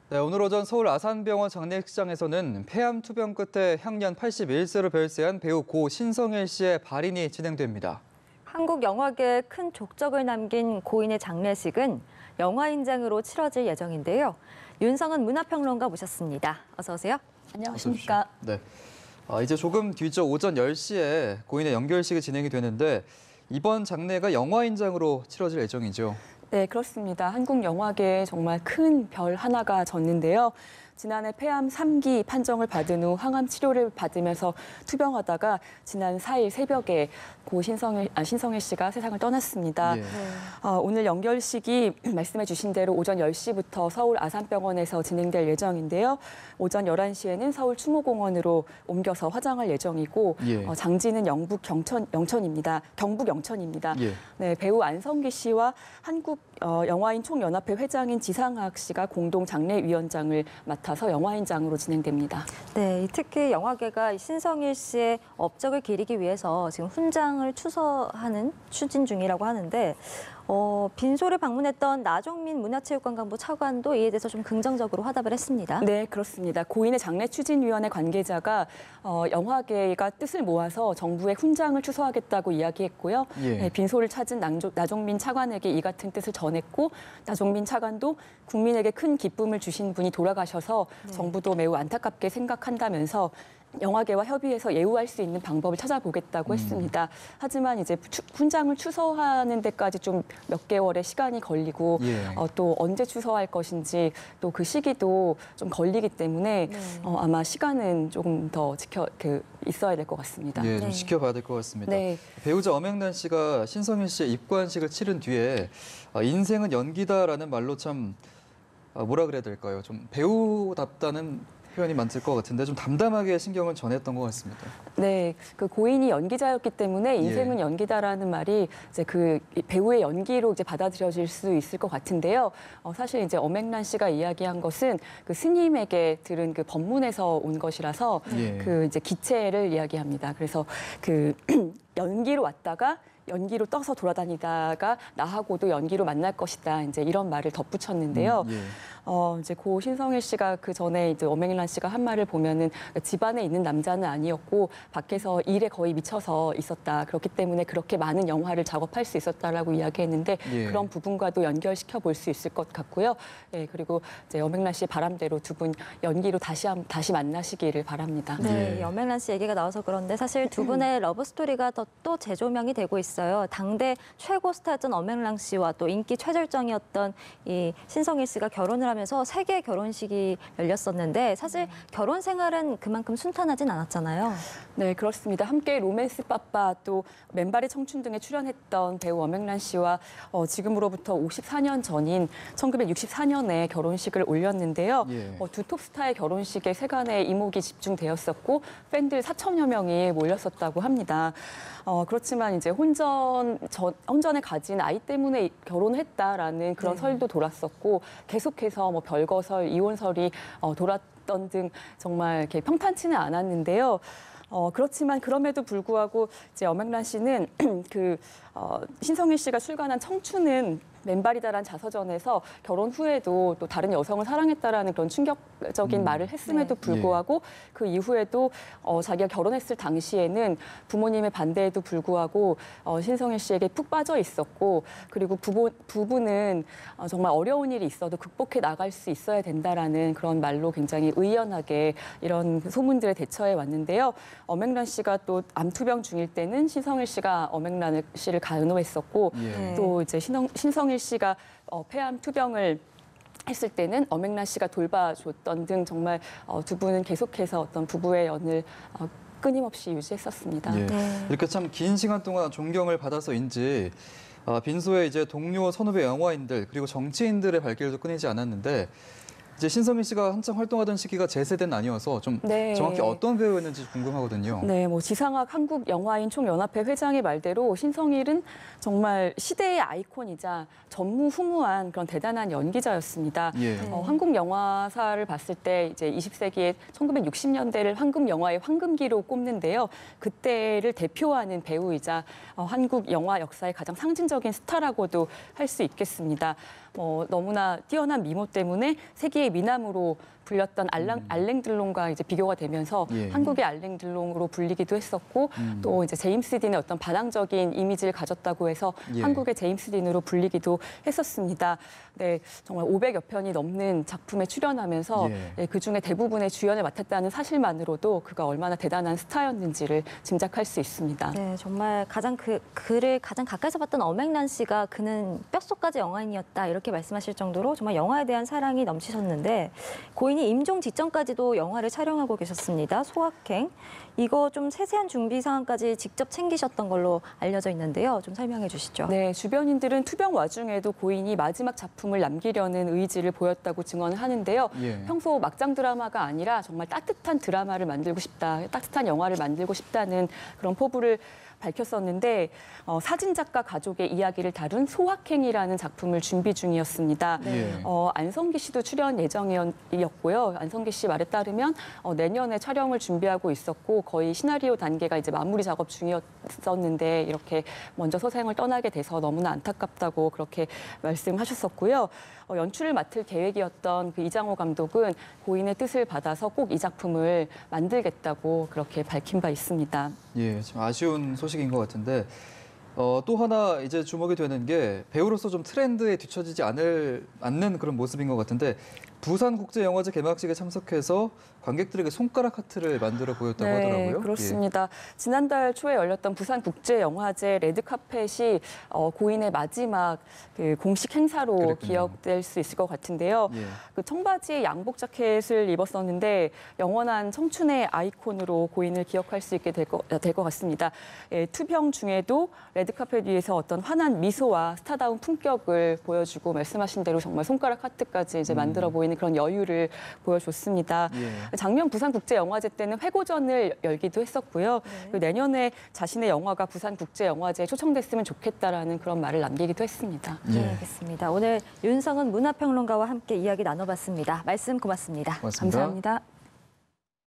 네, 오늘 오전 서울 아산병원 장례식장에서는 폐암 투병 끝에 향년 81세로 별세한 배우 고 신성일 씨의 발인이 진행됩니다. 한국 영화계에 큰 족적을 남긴 고인의 장례식은 영화인장으로 치러질 예정인데요. 윤성은 문화평론가 모셨습니다. 어서 오세요. 안녕하십니까. 네, 이제 조금 뒤죠. 오전 10시에 고인의 연결식이 진행이 되는데 이번 장례가 영화인장으로 치러질 예정이죠. 네, 그렇습니다. 한국 영화계에 정말 큰 별 하나가 졌는데요. 지난해 폐암 3기 판정을 받은 후 항암 치료를 받으면서 투병하다가 지난 4일 새벽에 고 신성일 씨가 세상을 떠났습니다. 예. 오늘 연결식이 말씀해 주신 대로 오전 10시부터 서울 아산병원에서 진행될 예정인데요. 오전 11시에는 서울 추모공원으로 옮겨서 화장할 예정이고 예. 장지는 경북 영천입니다. 예. 네, 배우 안성기 씨와 한국 영화인 총연합회 회장인 지상학 씨가 공동 장례위원장을 맡아서 영화인장으로 진행됩니다. 네, 특히 영화계가 신성일 씨의 업적을 기리기 위해서 지금 훈장을 추서하는 추진 중이라고 하는데 빈소를 방문했던 나종민 문화체육관광부 차관도 이에 대해서 좀 긍정적으로 화답을 했습니다. 네, 그렇습니다. 고인의 장례추진위원회 관계자가 영화계가 뜻을 모아서 정부에 훈장을 추서하겠다고 이야기했고요. 예. 네, 빈소를 찾은 나종민 차관에게 이 같은 뜻을 전했고 나종민 차관도 국민에게 큰 기쁨을 주신 분이 돌아가셔서 정부도 매우 안타깝게 생각한다면서 영화계와 협의해서 예우할 수 있는 방법을 찾아보겠다고 했습니다. 하지만 이제 훈장을 추서하는 데까지 좀 몇 개월의 시간이 걸리고 예. 또 언제 추서할 것인지 또 그 시기도 좀 걸리기 때문에 아마 시간은 조금 더 있어야 될 것 같습니다. 예, 좀 지켜봐야 될 것 같습니다. 네. 배우자 엄앵란 씨가 신성일 씨의 입관식을 치른 뒤에 인생은 연기다라는 말로 참 뭐라 그래야 될까요? 좀 배우답다는 표현이 많을 것 같은데 좀 담담하게 신경을 전했던 것 같습니다. 네, 그 고인이 연기자였기 때문에 인생은 연기다라는 말이 이제 그 배우의 연기로 이제 받아들여질 수 있을 것 같은데요. 사실 이제 엄앵란 씨가 이야기한 것은 그 스님에게 들은 그 법문에서 온 것이라서 그 이제 기체를 이야기합니다. 그래서 그 연기로 왔다가 연기로 떠서 돌아다니다가 나하고도 연기로 만날 것이다. 이제 이런 말을 덧붙였는데요. 이제 고 신성일 씨가 그 전에 이제 엄앵란 씨가 한 말을 보면은 집안에 있는 남자는 아니었고 밖에서 일에 거의 미쳐서 있었다. 그렇기 때문에 그렇게 많은 영화를 작업할 수 있었다라고 이야기했는데 그런 부분과도 연결시켜 볼 수 있을 것 같고요. 예, 그리고 이제 엄앵란 씨의 바람대로 두 분 연기로 다시 만나시기를 바랍니다. 네, 엄앵란 씨 얘기가 나와서 그런데 사실 두 분의 러브 스토리가 또 재조명이 되고 있어요. 당대 최고 스타였던 엄앵란 씨와 또 인기 최절정이었던 이 신성일 씨가 결혼을 하면서 세계 결혼식이 열렸었는데 사실 결혼 생활은 그만큼 순탄하진 않았잖아요. 네, 그렇습니다. 함께 로맨스 빠빠 또 맨발의 청춘 등에 출연했던 배우 엄앵란 씨와 지금으로부터 54년 전인 1964년에 결혼식을 올렸는데요. 두 톱스타의 결혼식에 세간의 이목이 집중되었었고 팬들 4천여 명이 몰렸었다고 합니다. 그렇지만 이제 혼전에 가진 아이 때문에 결혼했다라는 그런 설도 돌았었고 계속해서 뭐 별거설, 이혼설이 돌았던 등 정말 이렇게 평탄치는 않았는데요. 그렇지만 그럼에도 불구하고 이제 엄앵란 씨는 신성일 씨가 출간한 청춘은 맨발이다라는 자서전에서 결혼 후에도 또 다른 여성을 사랑했다라는 그런 충격적인 말을 했음에도 불구하고 그 이후에도 자기가 결혼했을 당시에는 부모님의 반대에도 불구하고 신성일 씨에게 푹 빠져 있었고 그리고 부부는 정말 어려운 일이 있어도 극복해 나갈 수 있어야 된다라는 그런 말로 굉장히 의연하게 이런 소문들에 대처해 왔는데요. 엄앵란 씨가 또 암투병 중일 때는 신성일 씨가 엄앵란 씨를 간호했었고 또 이제 신성일 씨가 폐암 투병을 했을 때는 엄앵란 씨가 돌봐줬던 등 정말 두 분은 계속해서 어떤 부부의 연을 끊임없이 유지했었습니다. 이렇게 참 긴 시간 동안 존경을 받아서인지 빈소에 이제 동료 선후배 영화인들 그리고 정치인들의 발길도 끊이지 않았는데 이제 신성일 씨가 한창 활동하던 시기가 제 세대는 아니어서 좀 정확히 어떤 배우였는지 궁금하거든요. 네, 뭐 지상학 한국영화인 총연합회 회장의 말대로 신성일은 정말 시대의 아이콘이자 전무후무한 그런 대단한 연기자였습니다. 한국 영화사를 봤을 때 이제 20세기의 1960년대를 한국 영화의 황금기로 꼽는데요. 그때를 대표하는 배우이자 한국 영화 역사의 가장 상징적인 스타라고도 할 수 있겠습니다. 너무나 뛰어난 미모 때문에 세계의 미남으로 불렸던 알랭 들롱과 이제 비교가 되면서 예. 한국의 알랭 들롱으로 불리기도 했었고 또 이제 제임스 딘의 어떤 반항적인 이미지를 가졌다고 해서 예. 한국의 제임스 딘으로 불리기도 했었습니다. 네, 정말 500여 편이 넘는 작품에 출연하면서 예. 네, 그중에 대부분의 주연을 맡았다는 사실만으로도 그가 얼마나 대단한 스타였는지를 짐작할 수 있습니다. 네, 정말 그를 가장 가까이서 봤던 엄앵란 씨가 그는 뼛속까지 영화인이었다 이렇게 말씀하실 정도로 정말 영화에 대한 사랑이 넘치셨는데 고인이 임종 직전까지도 영화를 촬영하고 계셨습니다. 소확행. 이거 좀 세세한 준비 사항까지 직접 챙기셨던 걸로 알려져 있는데요. 좀 설명해 주시죠. 네, 주변인들은 투병 와중에도 고인이 마지막 작품을 남기려는 의지를 보였다고 증언을 하는데요. 예. 평소 막장 드라마가 아니라 정말 따뜻한 드라마를 만들고 싶다, 따뜻한 영화를 만들고 싶다는 그런 포부를 밝혔었는데 사진작가 가족의 이야기를 다룬 소확행이라는 작품을 준비 중이었습니다. 네. 안성기 씨도 출연 예정이었고요. 안성기 씨 말에 따르면 내년에 촬영을 준비하고 있었고 거의 시나리오 단계가 이제 마무리 작업 중이었었는데 이렇게 먼저 소생을 떠나게 돼서 너무나 안타깝다고 그렇게 말씀하셨었고요. 연출을 맡을 계획이었던 그 이장호 감독은 고인의 뜻을 받아서 꼭 이 작품을 만들겠다고 그렇게 밝힌 바 있습니다. 예, 좀 아쉬운 소식인 것 같은데 또 하나 이제 주목이 되는 게 배우로서 좀 트렌드에 뒤처지지 않는 그런 모습인 것 같은데 부산국제영화제 개막식에 참석해서 관객들에게 손가락 하트를 만들어 보였다고 하더라고요. 그렇습니다. 지난달 초에 열렸던 부산국제영화제 레드카펫이 고인의 마지막 그 공식 행사로 그랬군요. 기억될 수 있을 것 같은데요. 예. 그 청바지에 양복 자켓을 입었었는데 영원한 청춘의 아이콘으로 고인을 기억할 수 있게 될 것 같습니다. 예, 투병 중에도 레드카펫 위에서 어떤 환한 미소와 스타다운 품격을 보여주고 말씀하신 대로 정말 손가락 하트까지 이제 만들어 보이는 그런 여유를 보여줬습니다. 예. 작년 부산국제영화제 때는 회고전을 열기도 했었고요. 그리고 내년에 자신의 영화가 부산국제영화제에 초청됐으면 좋겠다라는 그런 말을 남기기도 했습니다. 예. 네, 알겠습니다. 오늘 윤성은 문화평론가와 함께 이야기 나눠봤습니다. 말씀 고맙습니다. 고맙습니다. 감사합니다.